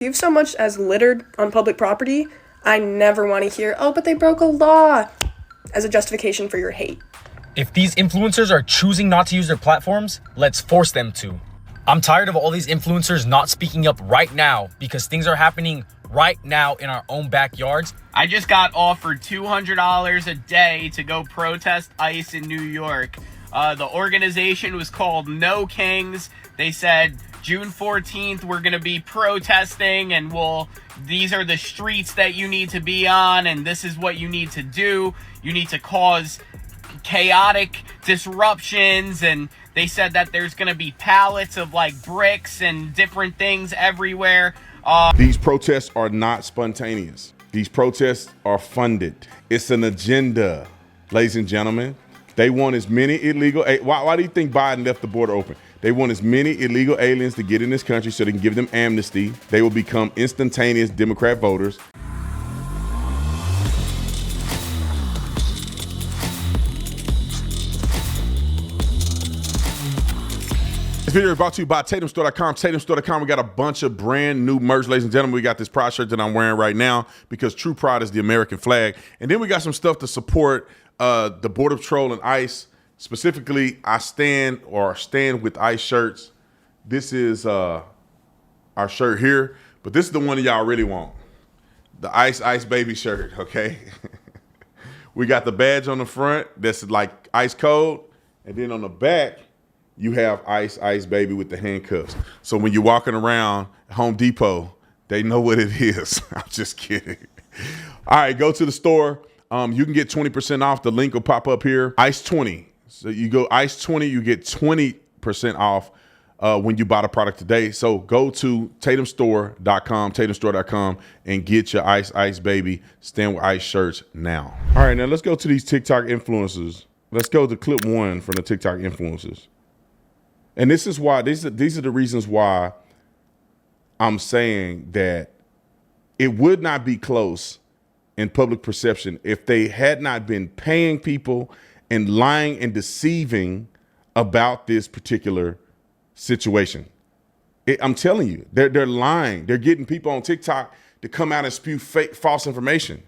If you've so much as littered on public property, I never want to hear, oh, but they broke a law, as a justification for your hate. If these influencers are choosing not to use their platforms, let's force them to. I'm tired of all these influencers not speaking up right now because things are happening right now in our own backyards. I just got offered $200 a day to go protest ICE in New York. The organization was called No Kings. They said June 14th we're going to be protesting, and these are the streets that you need to be on, and this is what you need to do. You need to cause chaotic disruptions, and they said that there's going to be pallets of like bricks and different things everywhere. These protests are not spontaneous. These protests are funded. It's an agenda, ladies and gentlemen. They want as many illegal, why do you think Biden left the border open? They want as many illegal aliens to get in this country so they can give them amnesty. They will become instantaneous Democrat voters. This video is brought to you by TatumStore.com. TatumStore.com, we got a bunch of brand new merch, ladies and gentlemen. We got this pride shirt that I'm wearing right now because true pride is the American flag. And then we got some stuff to support the Border Patrol and ICE. Specifically, I stand with ICE shirts. This is our shirt here, but this is the one that y'all really want. The Ice Baby shirt, okay? We got the badge on the front that's like ice cold, and then on the back, you have Ice Baby with the handcuffs. So when you're walking around Home Depot, they know what it is. I'm just kidding. All right, go to the store. You can get 20% off. The link will pop up here. Ice 20. So you go Ice 20, you get 20% off when you buy the product today. So go to TatumStore.com, and get your Ice Baby Stand With Ice shirts now. All right, now let's go to these TikTok influencers. Let's go to clip 1 from the TikTok influencers. And this is why, these are the reasons why I'm saying that it would not be close in public perception if they had not been paying people and lying and deceiving about this particular situation. I'm telling you, they're lying. They're getting people on TikTok to come out and spew false information,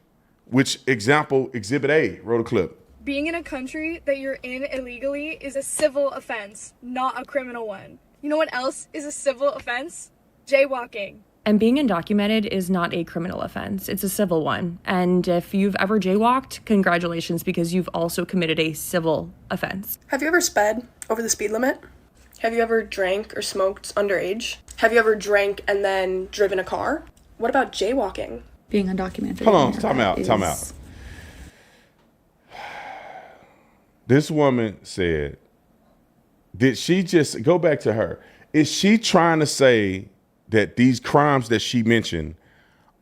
which Exhibit A wrote a clip. Being in a country that you're in illegally is a civil offense, not a criminal one. You know what else is a civil offense? Jaywalking. And being undocumented is not a criminal offense. It's a civil one. And if you've ever jaywalked, congratulations, because you've also committed a civil offense. Have you ever sped over the speed limit? Have you ever drank or smoked underage? Have you ever drank and then driven a car? What about jaywalking? Being undocumented. Hold on, time out. This woman said, did she just go back to her? Is she trying to say that these crimes that she mentioned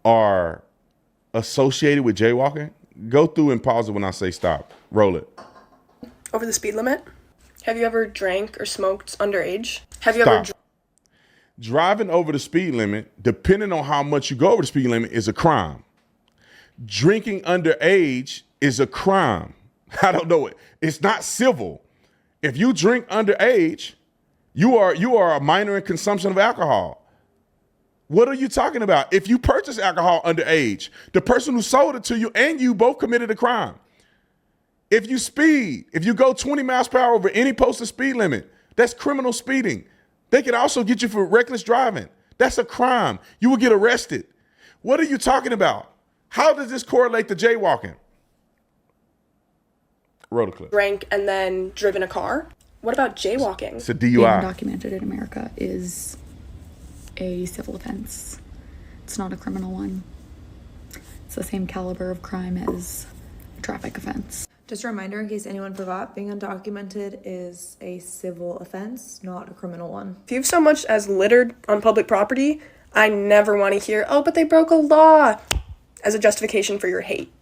are associated with jaywalking? Go through and pause it when I say stop. Roll it. Over the speed limit? Have you ever drank or smoked underage? Have you Stop. ever Driving over the speed limit, depending on how much you go over the speed limit, is a crime. Drinking underage is a crime. I don't know it. It's not civil. If you drink underage, you are a minor in consumption of alcohol. What are you talking about? If you purchase alcohol underage, the person who sold it to you and you both committed a crime. If you speed, if you go 20 miles per hour over any posted speed limit, that's criminal speeding. They can also get you for reckless driving. That's a crime. You will get arrested. What are you talking about? How does this correlate to jaywalking? Roll the clip. drank and then driven a car? What about jaywalking? It's a Being DUI. undocumented in America is a civil offense. It's not a criminal one. It's the same caliber of crime as a traffic offense. Just a reminder, in case anyone forgot, being undocumented is a civil offense, not a criminal one. If you've so much as littered on public property, I never want to hear, oh, but they broke a law, as a justification for your hate.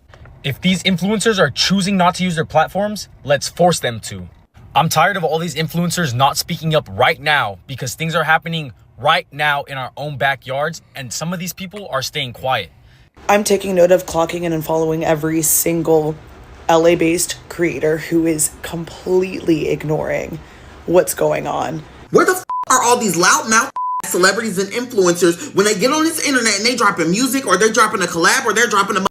If these influencers are choosing not to use their platforms, let's force them to. I'm tired of all these influencers not speaking up right now because things are happening right now in our own backyards, and some of these people are staying quiet. I'm taking note of clocking in and following every single LA-based creator who is completely ignoring what's going on. Where the are all these loudmouth celebrities and influencers, when they get on this internet and they dropping music, or they're dropping a collab, or they're dropping a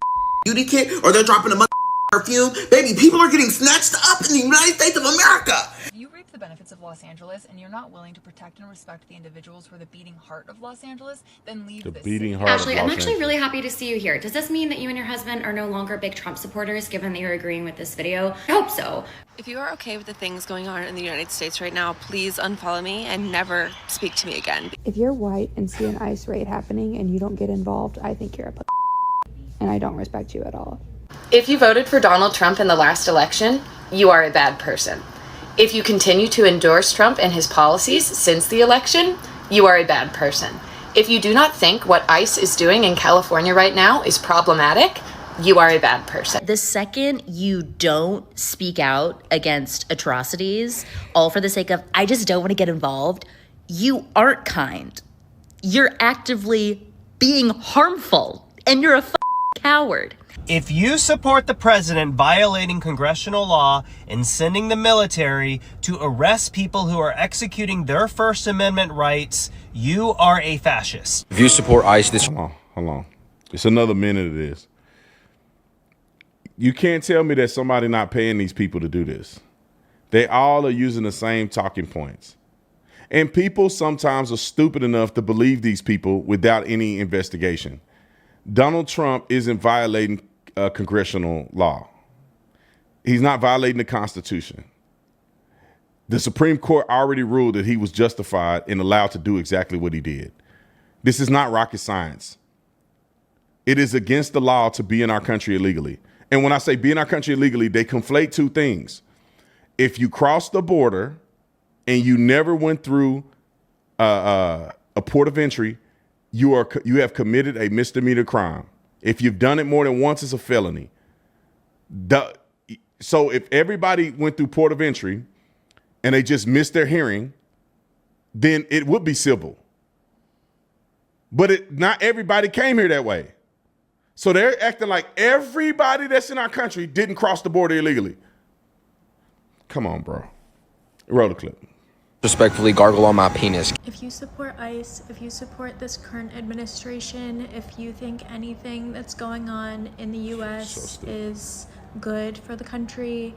beauty kit, or they're dropping a perfume, baby, people are getting snatched up in the United States of America. You reap the benefits of Los Angeles and you're not willing to protect and respect the individuals who are the beating heart of Los Angeles, then leave The this beating city. heart of Ashley, Los I'm actually Angeles. really happy to see you here. Does this mean that you and your husband are no longer big Trump supporters, given that you're agreeing with this video? I hope so. If you are okay with the things going on in the United States right now, please unfollow me and never speak to me again. If you're white and see an ICE raid happening and you don't get involved, I think you're a and I don't respect you at all. If you voted for Donald Trump in the last election, you are a bad person. If you continue to endorse Trump and his policies since the election, you are a bad person. If you do not think what ICE is doing in California right now is problematic, you are a bad person. The second you don't speak out against atrocities, all for the sake of, I just don't want to get involved, you aren't kind. You're actively being harmful, and you're a coward. If you support the president violating congressional law and sending the military to arrest people who are executing their First Amendment rights, you are a fascist. If you support ICE, this... Hold on. It's another minute of this. You can't tell me that somebody not paying these people to do this. They all are using the same talking points. And people sometimes are stupid enough to believe these people without any investigation. Donald Trump isn't violating congressional law. He's not violating the Constitution. The Supreme Court already ruled that he was justified and allowed to do exactly what he did. This is not rocket science. It is against the law to be in our country illegally. And when I say be in our country illegally, they conflate two things. If you cross the border and you never went through a port of entry, you have committed a misdemeanor crime. If you've done it more than once, it's a felony. So if everybody went through port of entry and they just missed their hearing, then it would be civil. But not everybody came here that way. So they're acting like everybody that's in our country didn't cross the border illegally. Come on, bro. Roll the clip. Respectfully gargle on my penis. If you support ICE, if you support this current administration, if you think anything that's going on in the U.S. is good for the country,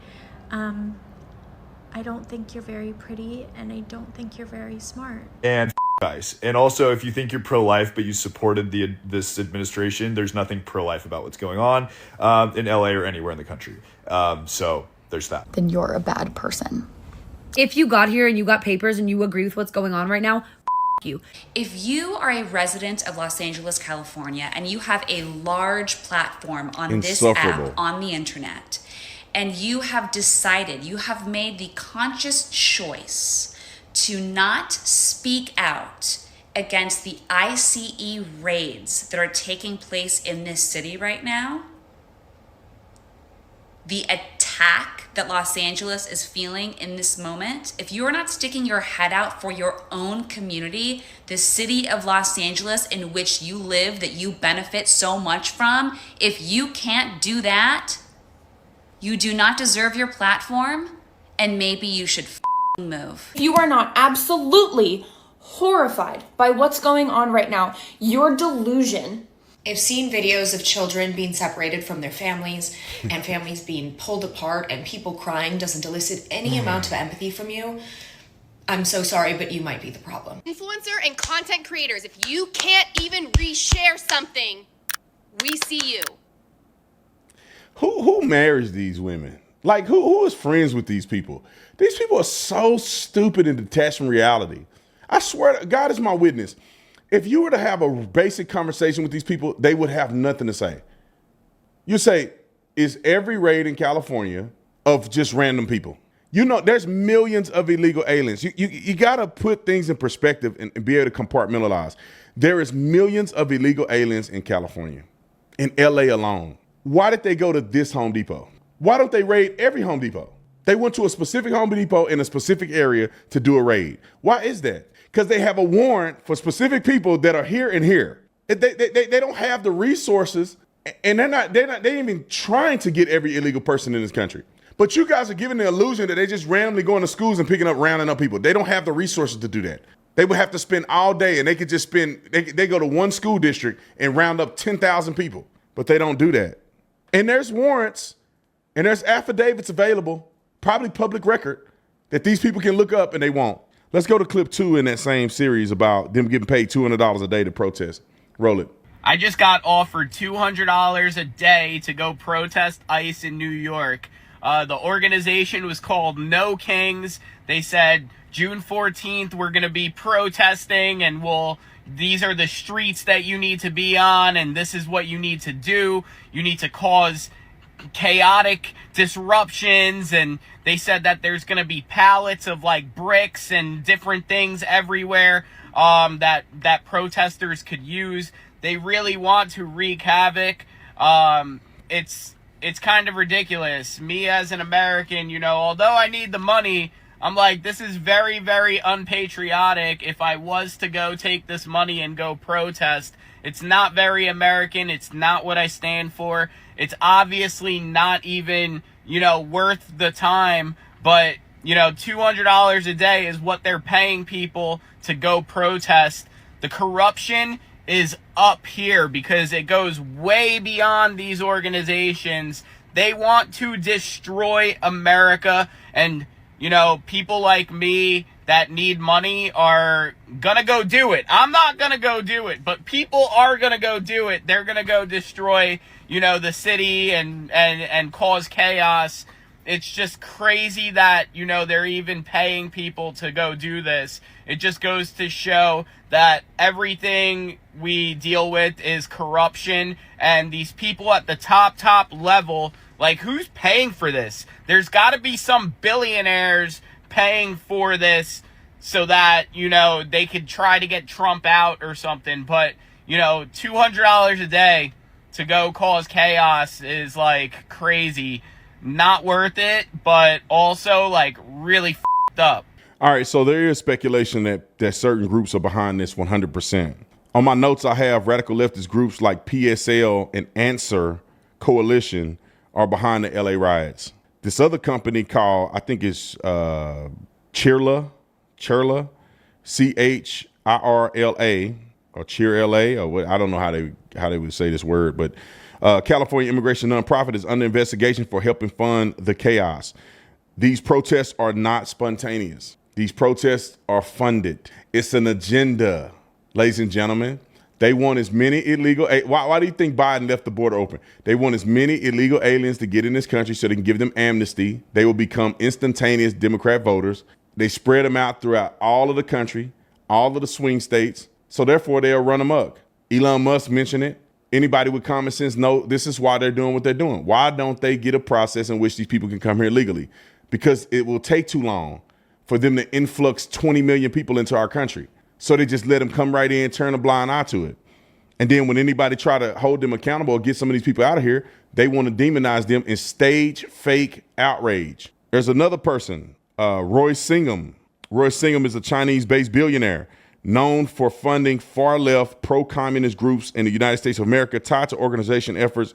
I don't think you're very pretty, and I don't think you're very smart. And ICE. And also, if you think you're pro-life but you supported this administration, there's nothing pro-life about what's going on in LA or anywhere in the country. So there's that. Then you're a bad person. If you got here and you got papers and you agree with what's going on right now, you. If you are a resident of Los Angeles, California, and you have a large platform on this app on the internet, and you have decided, you have made the conscious choice to not speak out against the ICE raids that are taking place in this city right now, the attack that Los Angeles is feeling in this moment, if you're not sticking your head out for your own community, the city of Los Angeles in which you live, that you benefit so much from, if you can't do that, you do not deserve your platform, and maybe you should move. You are not absolutely horrified by what's going on right now. Your delusion. I've seen videos of children being separated from their families and families being pulled apart and people crying doesn't elicit any amount of empathy from you. I'm so sorry, but you might be the problem. Influencer and content creators, if you can't even reshare something, we see you. Who marries these women? Like, who is friends with these people? These people are so stupid and detached from reality. I swear, God is my witness. If you were to have a basic conversation with these people, they would have nothing to say. You say, is every raid in California of just random people? You know, there's millions of illegal aliens. You got to put things in perspective and be able to compartmentalize. There is millions of illegal aliens in California, in LA alone. Why did they go to this Home Depot? Why don't they raid every Home Depot? They went to a specific Home Depot in a specific area to do a raid. Why is that? Because they have a warrant for specific people that are here and here. They don't have the resources, and they ain't even trying to get every illegal person in this country. But you guys are giving the illusion that they just randomly going to schools and rounding up people. They don't have the resources to do that. They would have to spend all day, and they could just spend, they go to one school district and round up 10,000 people, but they don't do that. And there's warrants and there's affidavits available, probably public record, that these people can look up and they won't. Let's go to clip 2 in that same series about them getting paid $200 a day to protest. Roll it. I just got offered $200 a day to go protest ICE in New York. The organization was called No Kings. They said June 14th we're going to be protesting, and these are the streets that you need to be on, and this is what you need to do. You need to cause chaotic disruptions, and they said that there's going to be pallets of like bricks and different things everywhere that protesters could use. They really want to wreak havoc. It's kind of ridiculous. Me as an American, although I need the money, I'm like, this is very, very unpatriotic. If I was to go take this money and go protest, it's not very American. It's not what I stand for. It's obviously not even, worth the time. But, $200 a day is what they're paying people to go protest. The corruption is up here because it goes way beyond these organizations. They want to destroy America, and people like me that need money are gonna go do it. I'm not gonna go do it, but people are gonna go do it. They're gonna go destroy, the city and cause chaos. It's just crazy that, they're even paying people to go do this. It just goes to show that everything we deal with is corruption, and these people at the top level, like, who's paying for this? There's got to be some billionaires paying for this so that, they could try to get Trump out or something. But, $200 a day to go cause chaos is, like, crazy. Not worth it, but also, like, really f***ed up. All right, so there is speculation that certain groups are behind this 100%. On my notes, I have radical leftist groups like PSL and Answer Coalition are behind the LA riots. This other company called, I think it's Chirla, CHIRLA, or Cheer LA, or what, I don't know how they would say this word, but California immigration nonprofit is under investigation for helping fund the chaos. These protests are not spontaneous. These protests are funded. It's an agenda, ladies and gentlemen. They want as many illegal. Why do you think Biden left the border open? They want as many illegal aliens to get in this country so they can give them amnesty. They will become instantaneous Democrat voters. They spread them out throughout all of the country, all of the swing states. So therefore, they'll run amok. Elon Musk mentioned it. Anybody with common sense know this is why they're doing what they're doing. Why don't they get a process in which these people can come here legally? Because it will take too long for them to influx 20 million people into our country. So they just let them come right in, turn a blind eye to it. And then when anybody try to hold them accountable or get some of these people out of here, they want to demonize them and stage fake outrage. There's another person, Roy Singham. Roy Singham is a Chinese-based billionaire known for funding far-left pro-communist groups in the United States of America tied to organizing efforts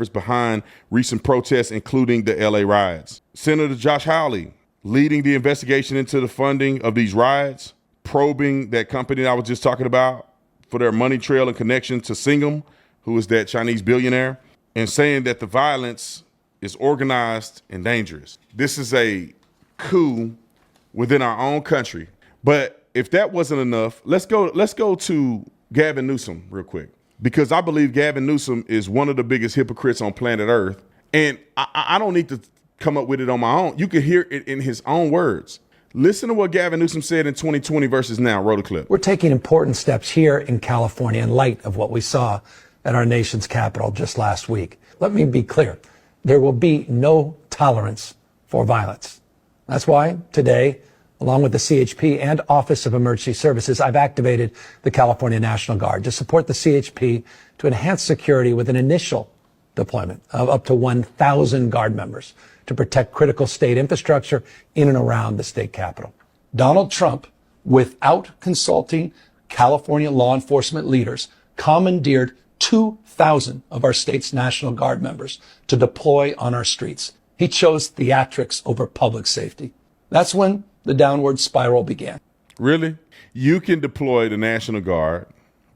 behind recent protests, including the LA riots. Senator Josh Hawley leading the investigation into the funding of these riots, probing that company that I was just talking about for their money trail and connection to Singham, who is that Chinese billionaire, and saying that the violence is organized and dangerous. This is a coup within our own country. But if that wasn't enough, let's go to Gavin Newsome real quick, because I believe Gavin Newsome is one of the biggest hypocrites on planet Earth. And I don't need to come up with it on my own. You can hear it in his own words. Listen to what Gavin Newsome said in 2020 versus now. Roll the clip. We're taking important steps here in California in light of what we saw at our nation's capital just last week. Let me be clear. There will be no tolerance for violence. That's why today, along with the CHP and Office of Emergency Services, I've activated the California National Guard to support the CHP to enhance security with an initial deployment of up to 1,000 Guard members to protect critical state infrastructure in and around the state capitol. Donald Trump, without consulting California law enforcement leaders, commandeered 2,000 of our state's National Guard members to deploy on our streets. He chose theatrics over public safety. That's when the downward spiral began. Really? You can deploy the National Guard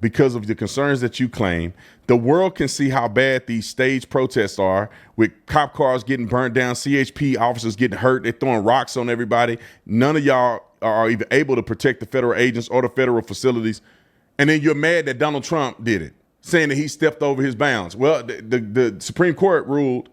because of the concerns that you claim. The world can see how bad these staged protests are, with cop cars getting burnt down, CHP officers getting hurt, they're throwing rocks on everybody. None of y'all are even able to protect the federal agents or the federal facilities. And then you're mad that Donald Trump did it, saying that he stepped over his bounds. Well, the Supreme Court ruled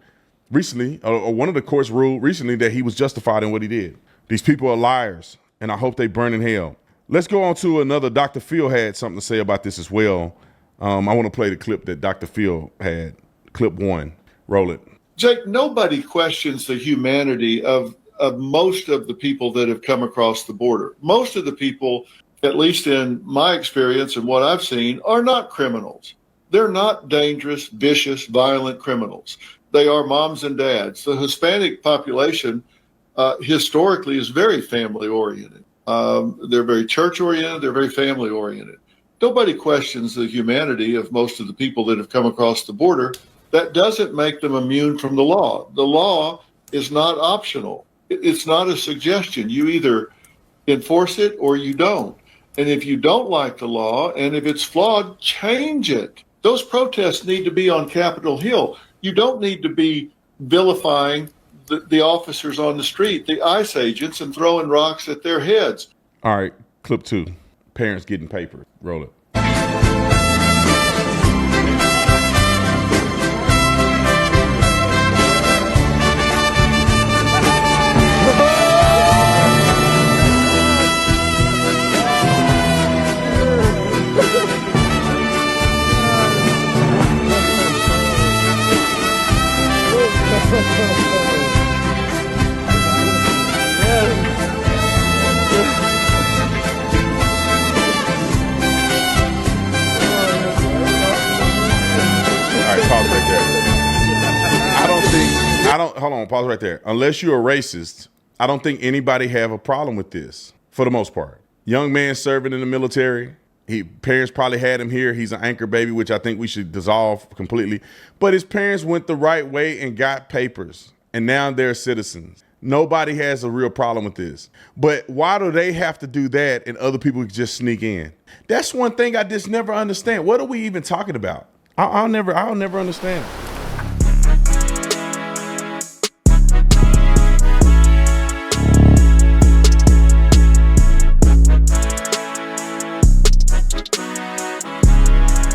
recently, or one of the courts ruled recently, that he was justified in what he did. These people are liars, and I hope they burn in hell. Let's go on to another. Dr. Phil had something to say about this as well. I want to play the clip that Dr. Phil had. Clip 1. Roll it. Jake, nobody questions the humanity of most of the people that have come across the border. Most of the people, at least in my experience and what I've seen, are not criminals. They're not dangerous, vicious, violent criminals. They are moms and dads. The Hispanic population historically is very family-oriented. They're very church-oriented. They're very family-oriented. Nobody questions the humanity of most of the people that have come across the border. That doesn't make them immune from the law. The law is not optional. It's not a suggestion. You either enforce it or you don't. And if you don't like the law and if it's flawed, change it. Those protests need to be on Capitol Hill. You don't need to be vilifying the officers on the street, the ICE agents, and throwing rocks at their heads. All right, clip 2. Parents getting paper. Roll it. Hold on, pause right there. Unless you're a racist, I don't think anybody have a problem with this, for the most part. Young man serving in the military, parents probably had him here. He's an anchor baby, which I think we should dissolve completely. But his parents went the right way and got papers, and now they're citizens. Nobody has a real problem with this. But why do they have to do that and other people just sneak in? That's one thing I just never understand. What are we even talking about? I'll never understand.